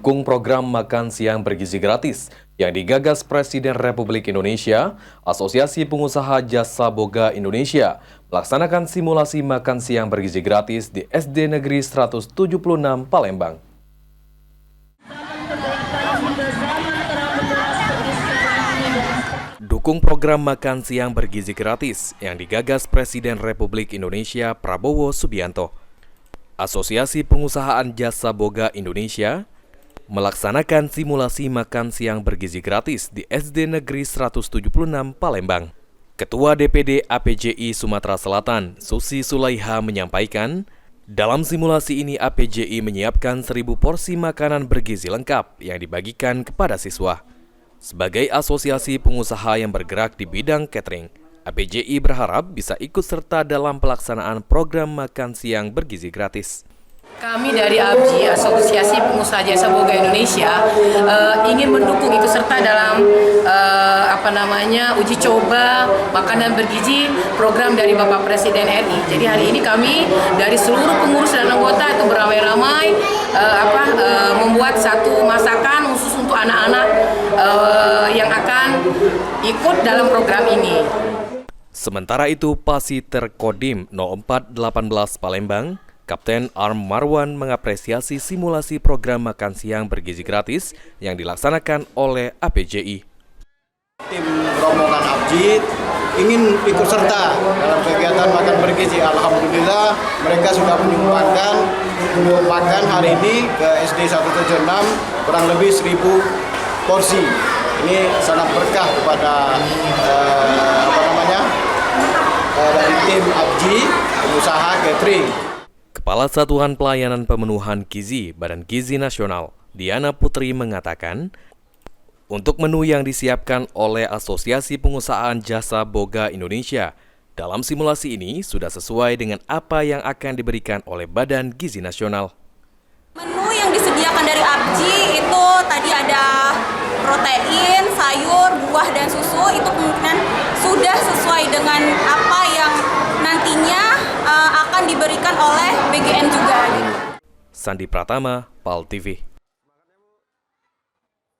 Mendukung program makan siang bergizi gratis yang digagas Presiden Republik Indonesia, Asosiasi Pengusaha Jasa Boga Indonesia melaksanakan simulasi makan siang bergizi gratis di SD Negeri 176 Palembang. Dukung program makan siang bergizi gratis yang digagas Presiden Republik Indonesia Prabowo Subianto. Asosiasi Pengusahaan Jasa Boga Indonesia melaksanakan simulasi makan siang bergizi gratis di SD Negeri 176 Palembang. Ketua DPD APJI Sumatera Selatan, Susi Sulaiha menyampaikan, dalam simulasi ini APJI menyiapkan 1.000 porsi makanan bergizi lengkap yang dibagikan kepada siswa. Sebagai asosiasi pengusaha yang bergerak di bidang catering, APJI berharap bisa ikut serta dalam pelaksanaan program makan siang bergizi gratis. Kami dari APJI, Asosiasi Pengusaha Jasa Boga Indonesia, ingin mendukung ikut serta dalam uji coba makanan bergizi program dari Bapak Presiden RI. Jadi hari ini kami dari seluruh pengurus dan anggota itu beramai-ramai membuat satu masakan khusus untuk anak-anak yang akan ikut dalam program ini. Sementara itu, Pasiter Kodim 0418 Palembang, Kapten Arm Marwan mengapresiasi simulasi program makan siang bergizi gratis yang dilaksanakan oleh APJI. Tim rombongan APJI ingin ikut serta dalam kegiatan makan bergizi. Alhamdulillah mereka sudah menyumbangkan untuk makan hari ini ke SD 176 kurang lebih 1.000 porsi. Ini sangat berkah kepada dari tim APJI, pengusaha catering. Kepala Satuan Pelayanan Pemenuhan Gizi Badan Gizi Nasional, Diana Putri mengatakan, untuk menu yang disiapkan oleh Asosiasi Pengusahaan Jasa Boga Indonesia, dalam simulasi ini sudah sesuai dengan apa yang akan diberikan oleh Badan Gizi Nasional. Menu yang disediakan dari APJI itu tadi ada protein, sayur, buah, dan susu. Itu kemungkinan sudah sesuai dengan apa yang nantinya akan diberikan oleh BGN juga. Sandi Pratama, PAL TV.